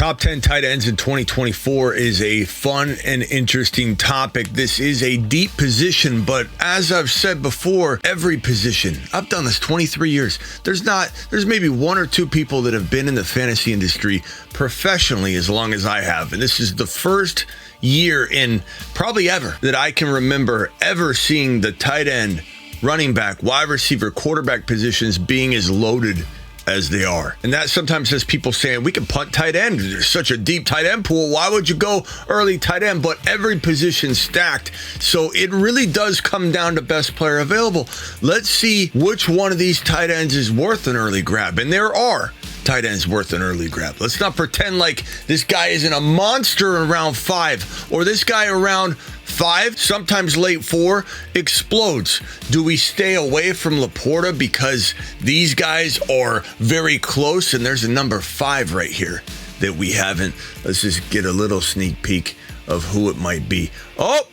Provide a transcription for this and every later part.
Top 10 tight ends in 2024 is a fun and interesting topic. This is a deep position, but as I've said before, every position, I've done this 23 years. There's maybe one or two people that have been in the fantasy industry professionally as long as I have. And this is the first year in probably ever that I can remember ever seeing the tight end, running back, wide receiver, quarterback positions being as loaded as they are. And that sometimes has people saying, we can punt tight end. There's such a deep tight end pool. Why would you go early tight end? But every position stacked. So it really does come down to best player available. Let's see which one of these tight ends is worth an early grab. And there are tight ends worth an early grab. Let's not pretend like this guy isn't a monster in round 5 or this guy around 5, sometimes late 4, explodes. Do we stay away from Leapor because these guys are very close? And there's a number 5 right here that we haven't. Let's just get a little sneak peek of who it might be.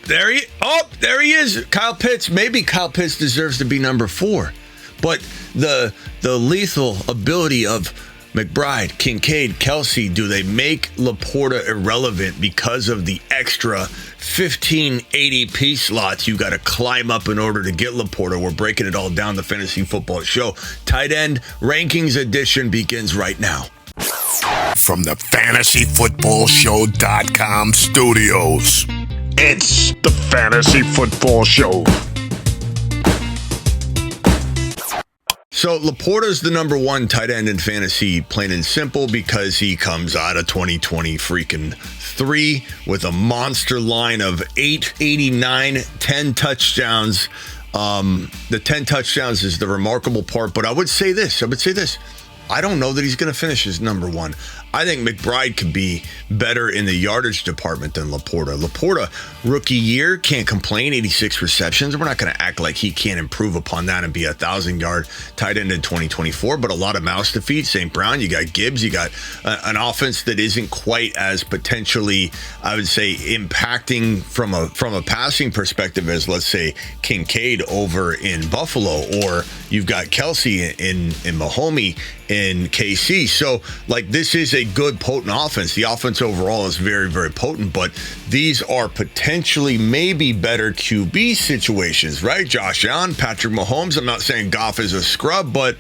There he is. Kyle Pitts. Maybe Kyle Pitts deserves to be number 4. But the lethal ability of McBride, Kincaid, Kelsey, do they make Leapor irrelevant because of the extra 15 ADP slots you got to climb up in order to get Leapor? We're breaking it all down. The Fantasy Football Show Tight End Rankings Edition begins right now. From the FantasyFootballShow.com studios, it's the Fantasy Football Show. So Laporta's the number 1 tight end in fantasy, plain and simple, because he comes out of 2020 freaking 3 with a monster line of 889, 10 touchdowns. The 10 touchdowns is the remarkable part, but I would say this. I don't know that he's going to finish as number 1. I think McBride could be better in the yardage department than Leapor. Leapor, rookie year, can't complain, 86 receptions. We're not going to act like he can't improve upon that and be a 1,000-yard tight end in 2024, but a lot of mouths to feed. St. Brown, you got Gibbs, you got an offense that isn't quite as potentially, I would say, impacting from a passing perspective as, let's say, Kincaid over in Buffalo, or you've got Kelsey in Mahomey in KC. So, this is a good, potent offense. The offense overall is very, very potent, but these are potentially maybe better QB situations, right? Josh Allen, Patrick Mahomes. I'm not saying Goff is a scrub, but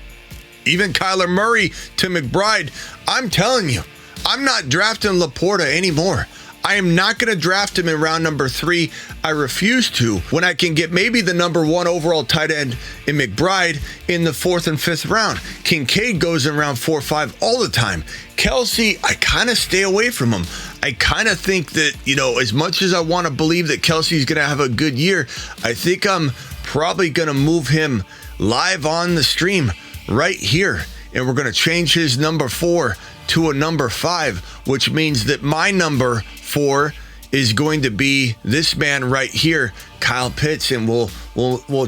even Kyler Murray to McBride, I'm telling you, I'm not drafting Leapor anymore. I am not going to draft him in round number 3. I refuse to, when I can get maybe the number 1 overall tight end in McBride in the 4th and 5th round. Kincaid goes in round 4 or 5 all the time. Kelsey, I kind of stay away from him. I kind of think that, as much as I want to believe that Kelsey's going to have a good year, I think I'm probably going to move him live on the stream right here. And we're going to change his number 4 to a number 5, which means that my number 4 is going to be this man right here, Kyle Pitts, and we'll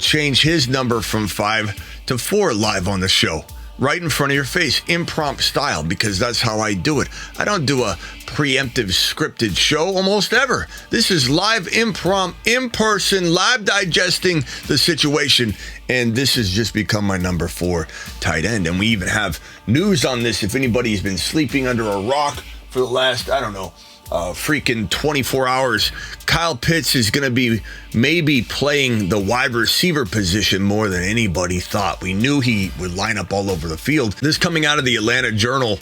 change his number from 5 to 4 live on the show, right in front of your face, impromptu style, because that's how I do it. I don't do a preemptive scripted show almost ever. This is live impromptu, in person, live digesting the situation, and this has just become my number 4 tight end. And we even have news on this. If anybody's been sleeping under a rock for the last, freaking 24 hours, Kyle Pitts is going to be maybe playing the wide receiver position more than anybody thought. We knew he would line up all over the field. This coming out of the Atlanta Journal,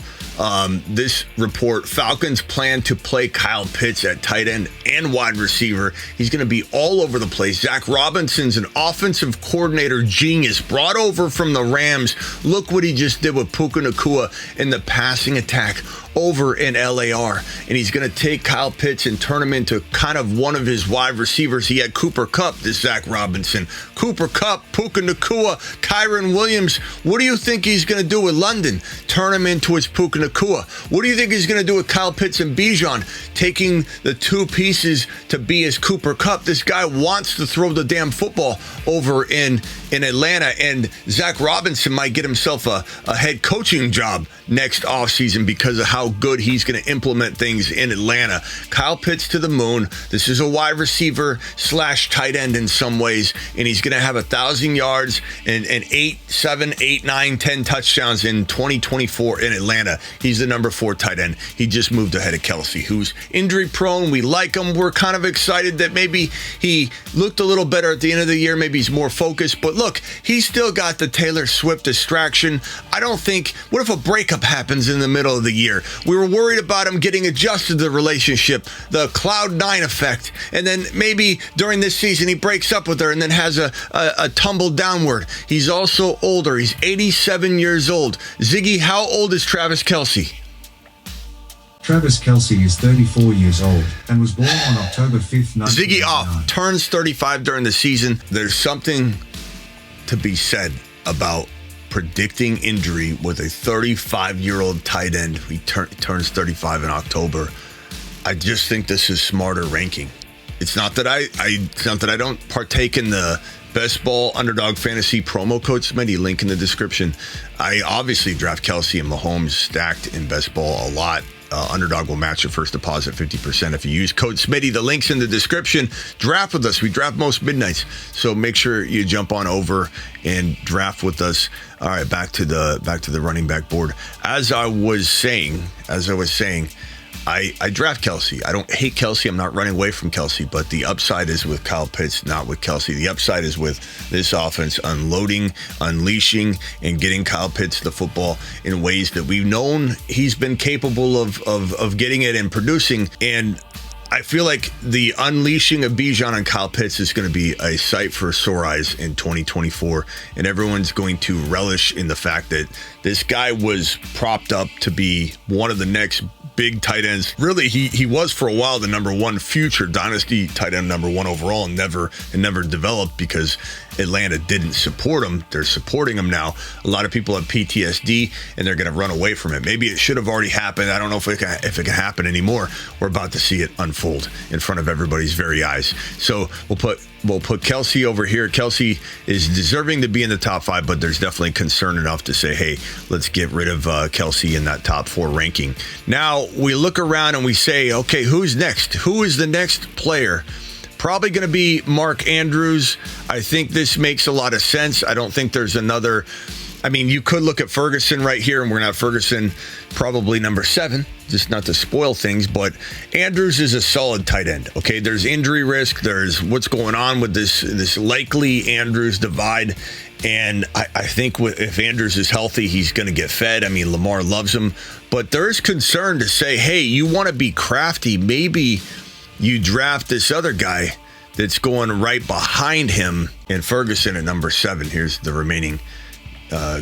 this report, Falcons plan to play Kyle Pitts at tight end and wide receiver. He's going to be all over the place. Zach Robinson's an offensive coordinator genius, brought over from the Rams. Look what he just did with Puka Nacua in the passing attack over in LAR. And he's going to take Kyle Pitts and turn him into kind of one of his wide receivers. He had Cooper Kupp, this Zach Robinson. Cooper Kupp, Puka Nacua, Kyron Williams. What do you think he's going to do with London? Turn him into his Puka Nacua. What do you think he's going to do with Kyle Pitts and Bijan? Taking the 2 pieces to be his Cooper Kupp. This guy wants to throw the damn football over in in Atlanta, and Zach Robinson might get himself a head coaching job next offseason because of how good he's going to implement things in Atlanta. Kyle Pitts to the moon. This is a wide receiver / tight end in some ways, and he's going to have 1,000 yards and 8, 7, 8, 9, 10 touchdowns in 2024 in Atlanta. He's the number 4 tight end. He just moved ahead of Kelsey, who's injury prone. We like him. We're kind of excited that maybe he looked a little better at the end of the year. Maybe he's more focused, but look, he's still got the Taylor Swift distraction. I don't think, what if a breakup happens in the middle of the year? We were worried about him getting adjusted to the relationship, the Cloud 9 effect, and then maybe during this season he breaks up with her and then has a tumble downward. He's also older. He's 87 years old. Ziggy, how old is Travis Kelce? Travis Kelce is 34 years old and was born on October 5th, 1999. Ziggy off, turns 35 during the season. There's something to be said about predicting injury with a 35-year-old tight end. He turns 35 in October. I just think this is smarter ranking. It's not that I don't partake in the Best Ball Underdog Fantasy promo code Smitty, link in the description. I obviously draft Kelce and Mahomes stacked in Best Ball a lot. Underdog will match your first deposit 50% if you use code Smitty. The link's in the description. Draft with us. We draft most midnights, so make sure you jump on over and draft with us. All right, back to the running back board. As I was saying, I draft Kelce. I don't hate Kelce. I'm not running away from Kelce, but the upside is with Kyle Pitts, not with Kelce. The upside is with this offense unloading, unleashing, and getting Kyle Pitts the football in ways that we've known he's been capable of getting it and producing. And I feel like the unleashing of Bijan and Kyle Pitts is going to be a sight for sore eyes in 2024, and everyone's going to relish in the fact that this guy was propped up to be one of the next big tight ends. Really, he was for a while the number 1 future dynasty tight end, number 1 overall, and never developed because Atlanta didn't support him. They're supporting him now. A lot of people have PTSD and they're going to run away from it. Maybe it should have already happened. I don't know if it can happen anymore. We're about to see it unfold in front of everybody's very eyes. So we'll put Kelce over here. Kelce is deserving to be in the top 5, but there's definitely concern enough to say, hey, let's get rid of Kelce in that top 4 ranking. Now we look around and we say, okay, who's next? Who is the next player? Probably going to be Mark Andrews. I think this makes a lot of sense. I don't think there's another. I mean, you could look at Ferguson right here, and we're going to have Ferguson probably number 7, just not to spoil things, but Andrews is a solid tight end. Okay, there's injury risk. There's what's going on with this likely Andrews divide. And I think if Andrews is healthy, he's going to get fed. I mean, Lamar loves him. But there's concern to say, hey, you want to be crafty. Maybe you draft this other guy that's going right behind him, and Ferguson at number 7. Here's the remaining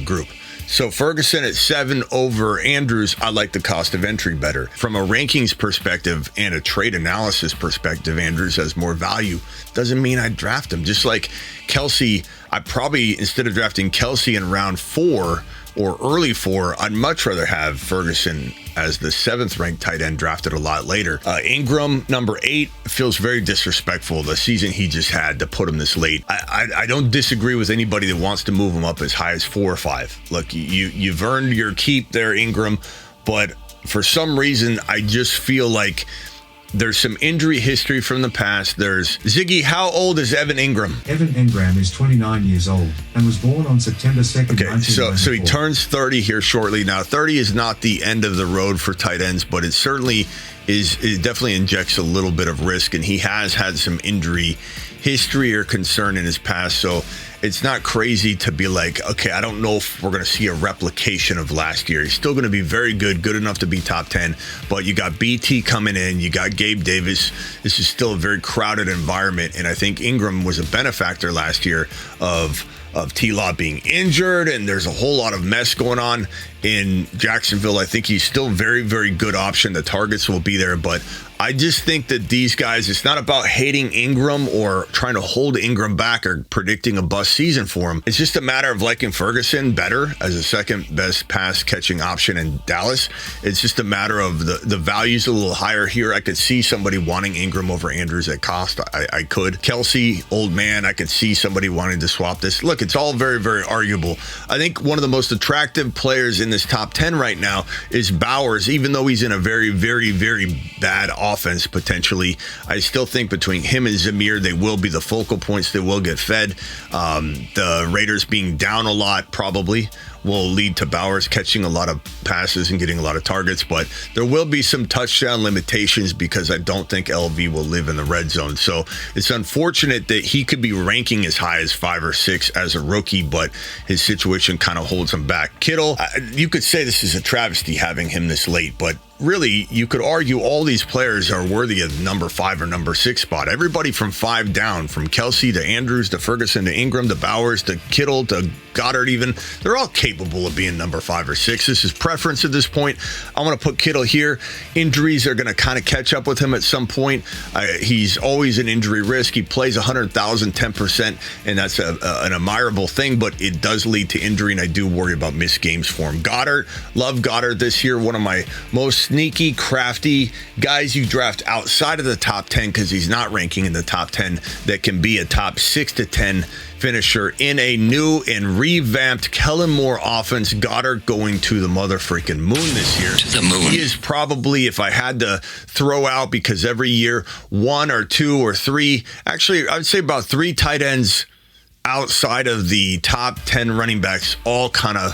group. So Ferguson at 7 over Andrews. I like the cost of entry better. From a rankings perspective and a trade analysis perspective, Andrews has more value. Doesn't mean I draft him. Just like Kelce, I probably, instead of drafting Kelce in round 4 or early 4, I'd much rather have Ferguson as the 7th ranked tight end drafted a lot later. Ingram, number 8, feels very disrespectful. The season he just had to put him this late. I don't disagree with anybody that wants to move him up as high as 4 or 5. Look, you've earned your keep there, Ingram, but for some reason, I just feel like there's some injury history from the past. There's Ziggy. How old is Evan Ingram? Evan Ingram is 29 years old and was born on September 2nd, okay, 1994. So he turns 30 here shortly. Now, 30 is not the end of the road for tight ends, but it certainly is. It definitely injects a little bit of risk, and he has had some injury history or concern in his past. So it's not crazy to be like, okay, I don't know if we're going to see a replication of last year. He's still going to be very good enough to be top 10, but you got BT coming in, you got Gabe Davis. This is still a very crowded environment, and I think Ingram was a benefactor last year of T-Law being injured, and there's a whole lot of mess going on in Jacksonville. I think he's still very good option. The targets will be there, but I just think that these guys, it's not about hating Ingram or trying to hold Ingram back or predicting a bust season for him. It's just a matter of liking Ferguson better as a second best pass catching option in Dallas. It's just a matter of the value's a little higher here. I could see somebody wanting Ingram over Andrews at cost. I could. Kelce, old man, I could see somebody wanting to swap this. Look, it's all very, very arguable. I think one of the most attractive players in this top 10 right now is Bowers, even though he's in a very, very, very bad offense potentially. I still think between him and Zamir, they will be the focal points. They will get fed. The Raiders being down a lot probably will lead to Bowers catching a lot of passes and getting a lot of targets, but there will be some touchdown limitations because I don't think LV will live in the red zone. So it's unfortunate that he could be ranking as high as 5 or 6 as a rookie, but his situation kind of holds him back. Kittle, you could say this is a travesty having him this late, but really, you could argue all these players are worthy of number 5 or number 6 spot. Everybody from 5 down, from Kelsey to Andrews to Ferguson to Ingram to Bowers to Kittle to Goddard even, they're all capable of being number 5 or 6. This is preference at this point. I want to put Kittle here. Injuries are going to kind of catch up with him at some point. He's always an injury risk. He plays 100,000, 10%, and that's an admirable thing, but it does lead to injury, and I do worry about missed games for him. Goddard, love Goddard this year. One of my most sneaky, crafty guys you draft outside of the top 10 because he's not ranking in the top 10 that can be a top 6 to 10 finisher in a new and revamped Kellen Moore offense. Goddard going to the mother freaking moon this year. To the moon. He is probably, if I had to throw out, because every year 1 or 2 or 3, actually I would say about 3 tight ends outside of the top 10 running backs all kind of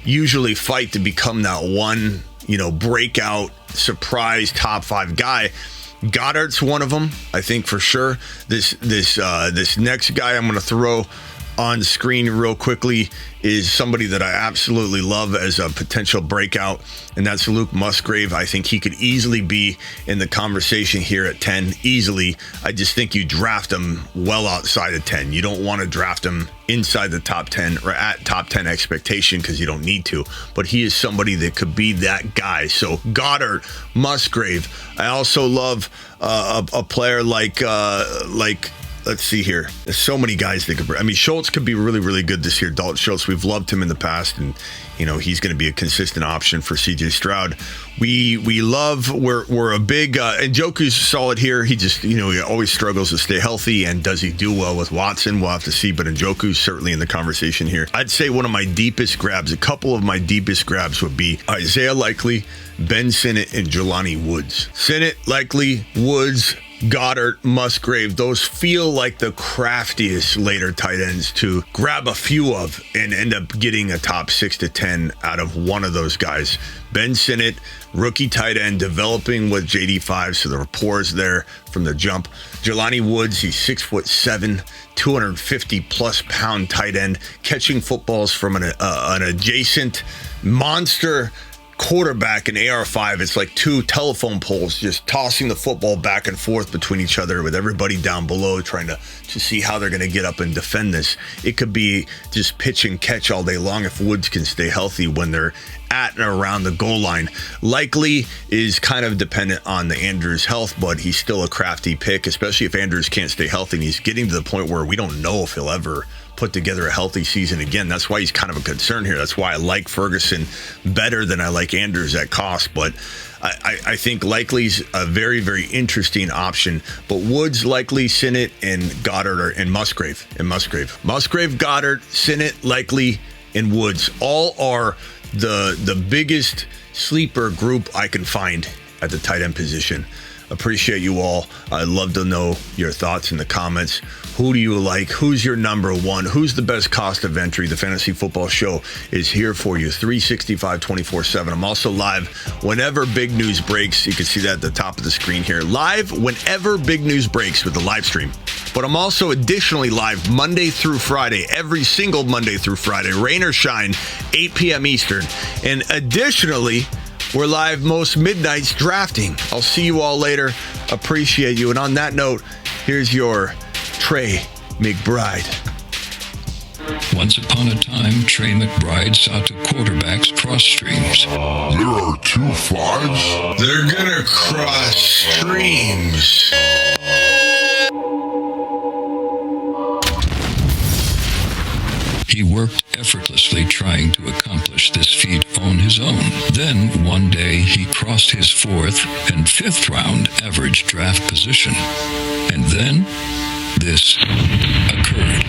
usually fight to become that one, breakout surprise top 5 guy. Goddard's one of them, I think for sure. This next guy I'm going to throw on screen real quickly is somebody that I absolutely love as a potential breakout, and that's Luke Musgrave. I think he could easily be in the conversation here at 10, easily. I just think you draft him well outside of 10. You don't want to draft him inside the top 10 or at top 10 expectation because you don't need to, but he is somebody that could be that guy. So Goddard, Musgrave. I also love a player like let's see here. There's so many guys that could. Schultz could be really, really good this year. Dalton Schultz, we've loved him in the past, and he's going to be a consistent option for CJ Stroud. We love. We're a big. And Njoku's solid here. He just he always struggles to stay healthy. And does he do well with Watson? We'll have to see. But Njoku's certainly in the conversation here. I'd say one of my deepest grabs. A couple of my deepest grabs would be Isaiah Likely, Ben Sinnott, and Jelani Woods. Sinnott, Likely, Woods, Goddard, Musgrave, those feel like the craftiest later tight ends to grab a few of and end up getting a top 6 to 10 out of one of those guys. Ben Sinnott, rookie tight end, developing with JD5, so the rapport is there from the jump. Jelani Woods, he's 6'7", 250 plus pound tight end, catching footballs from an adjacent monster quarterback in AR5. It's like 2 telephone poles just tossing the football back and forth between each other with everybody down below trying to see how they're going to get up and defend this. It could be just pitch and catch all day long if Woods can stay healthy when they're at and around the goal line. Likely is kind of dependent on the Andrews health, but he's still a crafty pick, especially if Andrews can't stay healthy, and he's getting to the point where we don't know if he'll ever put together a healthy season again. That's why he's kind of a concern here. That's why I like Ferguson better than I like Andrews at cost. But I think Likely's a very, very interesting option. But Woods, Likely, Sinnott, and Goddard and Musgrave. Musgrave, Goddard, Sinnott, Likely, and Woods all are the biggest sleeper group I can find at the tight end position. Appreciate you all. I'd love to know your thoughts in the comments. Who do you like? Who's your number 1? Who's the best cost of entry? The Fantasy Football Show is here for you 365, 24/7. I'm also live whenever big news breaks. You can see that at the top of the screen here. Live whenever big news breaks with the live stream. But I'm also additionally live Monday through Friday, every single Monday through Friday, rain or shine, 8 p.m. Eastern. And additionally, we're live most midnights drafting. I'll see you all later. Appreciate you. And on that note, here's your Trey McBride. Once upon a time, Trey McBride saw 2 quarterbacks cross streams. There are 2 5s? They're gonna cross streams. He worked effortlessly trying to accomplish this feat on his own. Then, one day, he crossed his 4th and 5th round average draft position. And then, this occurred.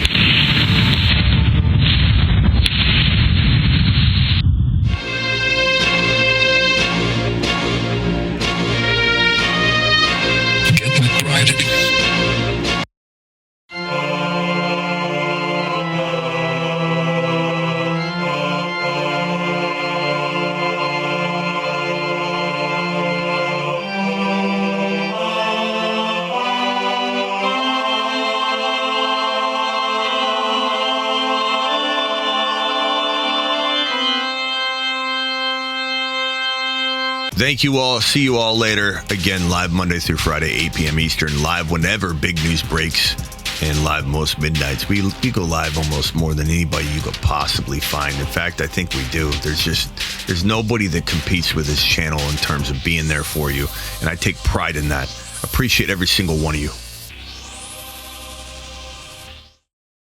Thank you all. See you all later. Again, live Monday through Friday, 8 p.m. Eastern. Live whenever big news breaks. And live most midnights. We go live almost more than anybody you could possibly find. In fact, I think we do. There's nobody that competes with this channel in terms of being there for you. And I take pride in that. Appreciate every single one of you.